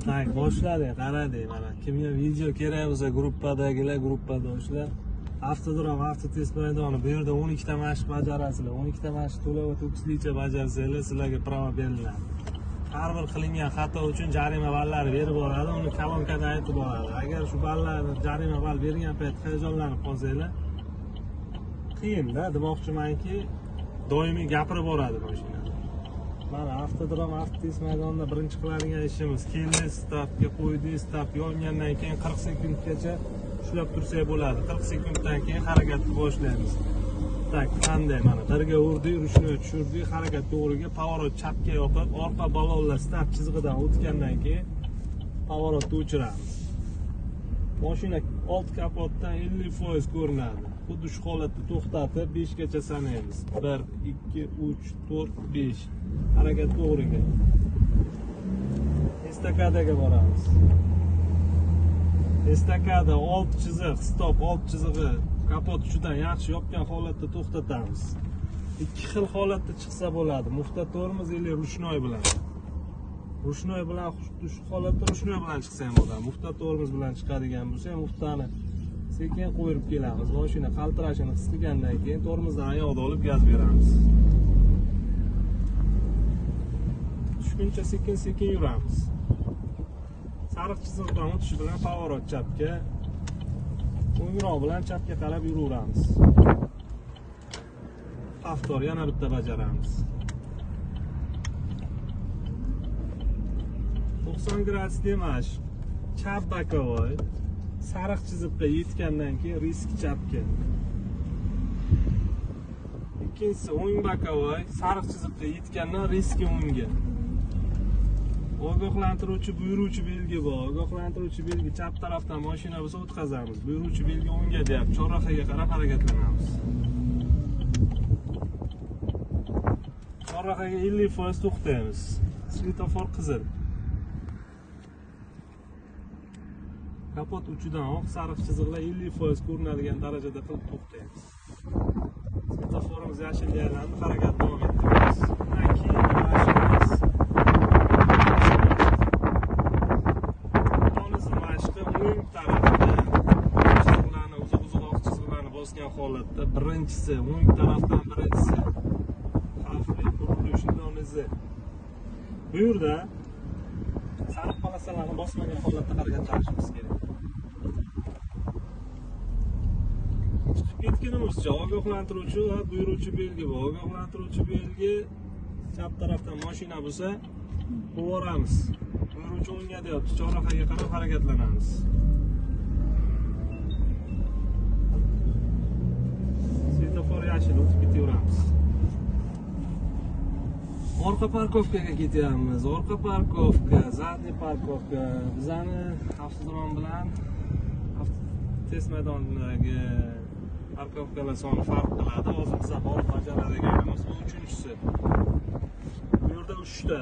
Tak, boshladik, qaradik mana. Kimga video kerak bo'lsa gruppadagilar, gruppadoshlar avtodrom, avtotest maydoni bu yerda 12 ta mashq bajarasizlar. 12 ta mashq to'la va to'kislicha bajarsanglar, sizlarga prava beriladi. Har bir qilingan xato uchun jarima ballari berib boradi, uni kolonkada aytib boradi. Agar shu ballarni jarima ball bergan payt hayajonlanib qolsanglar, qiyin-da, demoqchimanki, doimiy gapirib boradi mashina. Mana avtodrom, avtotest maydonida birinchi qiladigan ishimiz keldi, startga qo'ydi, start yongandan keyin 40 sekundgacha ushlab tursak bo'ladi. 40 sekunddan keyin harakatni boshlaymiz. Tak, qanday mana birga urdik, ruchnoy tushirdik, harakat to'g'riga, pavorot chapga yopib, orqa balonlar start chizig'idan o'tgandan keyin pavorotni o'chiramiz. Mashina old kapotdan 50% ko'rinadi. Xuddi shu holatda to'xtatib 5 gacha sanaymiz. 1 2 3 4 5. Harakat to'g'riga. Estakadaga boramiz. Estakada old chiziq, stop old chizig'i kapot uchidan yaxshi yopgan holatda to'xtatamiz. Ikki xil holatda chiqsa bo'ladi. Mufta tormoz yoki ruchnoy bilan. Ruchnoy bilan xuddi shu holatda ruchnoy bilan chiqsa ham bo'ladi. Mufta tormoz bilan chiqadigan bo'lsa ham muftani sekin qo'yib kelamiz. Mashina qaltirashini his qilgandan keyin tormozdan oyoqda olib gaz beramiz. Tushguncha sekin-sekin yuramiz. Sariq chiziqdan o'tish bilan pavorot chapga, o'ngroq bilan chapga qarab yuraveramiz. Avtor yana bitta bajaramiz. 90 gradus demash, chap bokovoy, sariq chiziqqa yetgandan keyin risk chapga. Ikkinchisi o'ng bokovoy, sariq chiziqqa yetgandan risk o'ngga. Ogohlantiruvchi, buyuruvchi belgi bor. Ogohlantiruvchi belgi chap tarafdan mashina bo'lsa o'tkazamiz. Buyuruvchi belgi o'ngga deyapti. Chorrahaga qarab harakatlanamiz. Chorrahaga 50% to'xtaymiz. Svetofor qizil. Kapot uchidan oq sariq chiziqlar 50% ko'rinadigan darajada qilib to'xtaymiz. Svetoforimiz yashilga aylandi, harakat davom ettiramiz. Undan keyin mashinamiz o'ng tarafda chiziqlarni, uzoq oq chiziqlarni bosgan holatda birinchisi, o'ng tarafdan birinchisi xavfli burilish izi. Bu yerda sariq polosalarni bosmagan holatda harakatlanishimiz kerak. Chiqib ketganimizcha ogohlantiruvchi va buyuruvchi belgi bor. Ogohlantiruvchi belgi chap tarafdan mashina bo'lsa, qo'yamiz. Buyuruvchi o'ngga deyapti, chorrahaga qarab harakatlanamiz. Svetofor yashil o'tib ketaveramiz. Orqa parkovkaga ketyapmiz. Orqa parkovka, zadniy parkovka. Bizani avtodrom bilan test maydonidagi parkovkalar soni farq qiladi. Hozir biz olib bajaradiganimiz bu uchinchisi. Bu yerda 3 ta.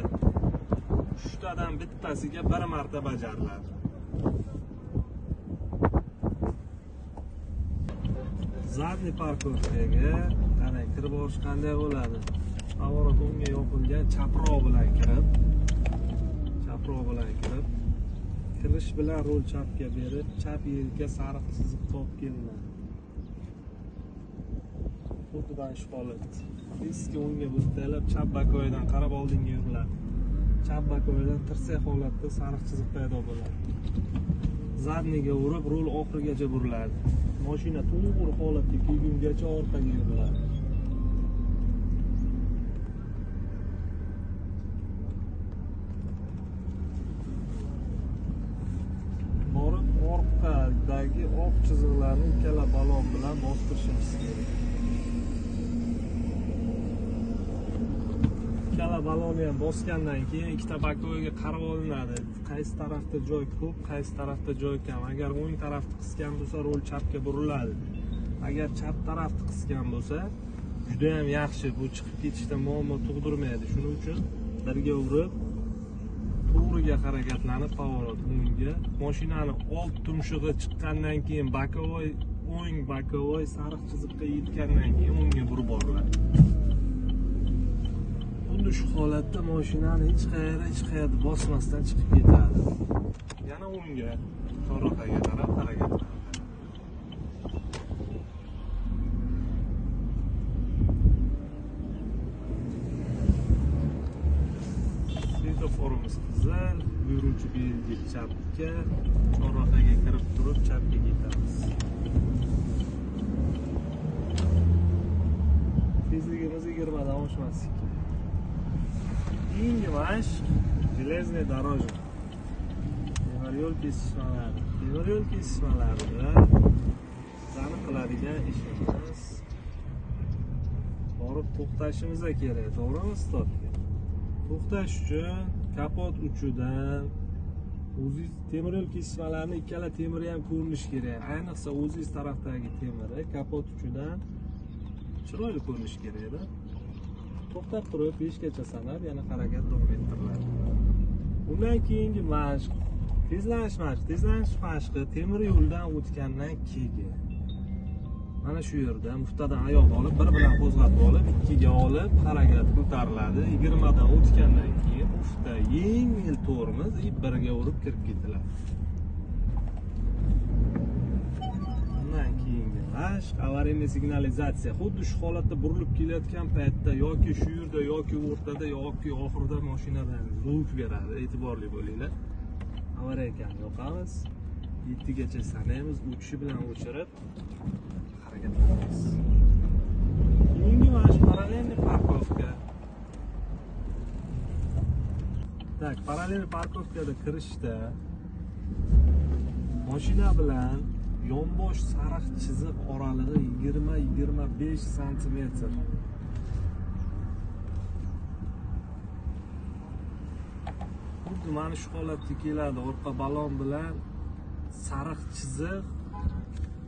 3 tadan bittasiga bir marta bajariladi. Zadniy parkovkaga qanday kirib borish qanday bo'ladi? Pavorot o'ngga yopilgan, chaproq bilan kirib, kirish bilan rul chapga berib, chap yerga sariq chiziq topib kelinadi. Xuddidan shu holat. Riski o'ngga bustalab, chap bokoydan qarab oldinga yuriladi. Chap bokoydan tirsak holatda sariq chiziq paydo bo'ladi. Zadniga urib, rul oxirigacha buriladi. Mashina to'g'ri holatda kelgungacha orqaga yuriladi. Borib orqadagi oq chiziqlarni ikkala balon bilan bostirishimiz kerak. Ikkala balonni ham bosgandan keyin ikkita bakoyga qarab olinadi. Qaysi tarafda joy ko'p, qaysi tarafda joy kam. Agar o'ng tarafni qisgan bo'lsa, rul chapga buriladi. Agar chap tarafni qisgan bo'lsa, juda ham yaxshi, bu chiqib ketishda muammo tug'dirmaydi. Shuning uchun birga urib, to'g'riga harakatlanib, pavorot o'ngga, mashinani old tumshug'i chiqqandan keyin bokovoy, o'ng bokovoy sariq chiziqqa yetgandan keyin o'ngga burib boriladi. Xuddi xuddi shu holatda mashinani hech qayerda bosmasdan chiqib ketadi. Yana o'ngga, chorrahaga qarab harakat qiladi. Svetoforimiz qizil, buyuruvchi belgi chapga, chorrahaga kirib turib chapga ketamiz. Tezligimiz 20 dan oshmaslik kerak. Keyingi mashq железная дорожка. Temir yo'l kesishmalarida bizani qiladigan ishimiz borib to'xtashimiz kerak, to'g'rimi stopga? To'xtash uchun kapot uchidan o'zingiz temir yo'l kesishmalarini ikkala temiri ham ko'rinishi kerak. Ayniqsa o'zingiz tarafdagi temiri kapot uchidan chiroyli ko'rinishi kerak-da. To'xtab turib 5 gacha sanab yana harakat davom ettiriladi. Undan keyingi mashq tezlanish mashqi temir yo'ldan o'tgandan keyin mana shu yerda muftadan oyoq olib, bir bilan qo'zg'atib olib, ikkiga olib harakat ko'tariladi. 20 dan o'tgandan keyin mufta yengil tormoz birga urib kirib ketiladi. Undan keyingi mashq avariyniy signalizatsiya. Xuddi shu holatda burilib kelayotgan paytda yoki shu yerda yoki o'rtada yoki oxirida mashinadan zvuk beradi. E'tiborli bo'linglar. Avariya ekanini yoqamiz. 7 gacha sanaymiz, o'chishi bilan o'chirib harakat qilamiz. Keyingi mashq parallelniy parkovka. Tak, parallel parkovkada kirishda mashina bilan yonbosh sariq chiziq oralig'i 20-25 sm. Xuddi mana shu holatga keladi. Orqa balon bilan sariq chiziq,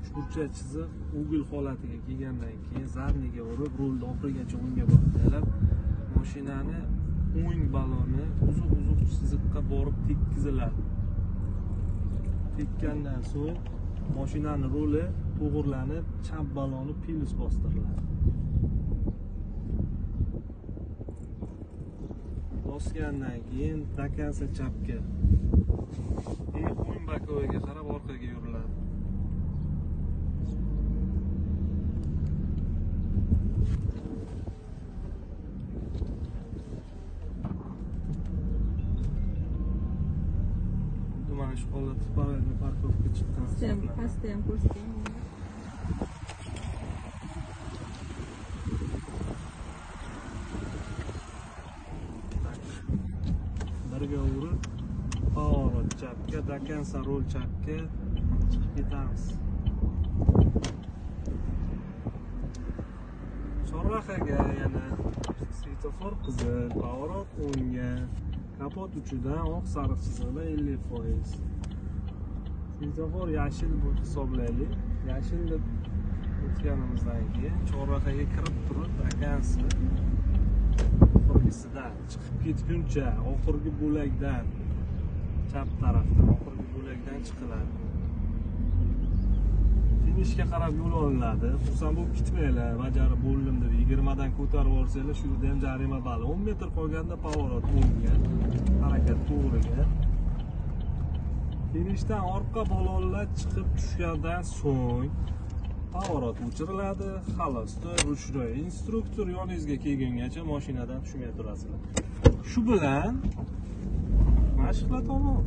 uchburchak chiziq o'g'il holatiga kelgandan keyin zadniga urib, rulni oxirigacha o'ngga boshlab, mashinani o'ng baloni uzuq chiziqqa borib tekkiziladi. Tekkandan so'ng mashinani ruli to'g'irlanib, chap baloni pilus bostiriladi. Bosgandan keyin dakansa chapga, o'ng bokoviga qarab orqaga yuriladi. Mana shu holatda parallel parkovka chiqqan. Pastda ham ko'rsatgan. Birga urib, pоворot chapga, dakansa rol chapga chiqib ketamiz. Chorrahaga yana svetofor qizil, pоворot o'ngga, kapot uchidan oq sariq chiziqlar 50%. Svetofor yashil deb hisoblaylik. Yashil deb o'tganimizdan keyin chorrahaga kirib turib, dakansa oxirgisidan chiqib ketguncha oxirgi bo'lakdan chap tarafdan oxirgi bo'lakdan chiqiladi. Finishga qarab yo'l olinadi. Xursand bo'lib ketmanglar, bajarib bo'ldim deb 20 dan ko'tarib olsanglar, shu yerda ham jarima bali. 10 metr qolganda pоворot o'ngga, harakat to'g'riga. Finishdan orqa balonlar chiqib tushgandan so'ng pоворot o'chiriladi. Xolos, ruchnoy instruktor yoningizga kelgungacha mashinadan tushmay turasizlar. Shu bilan mashqlar tamom.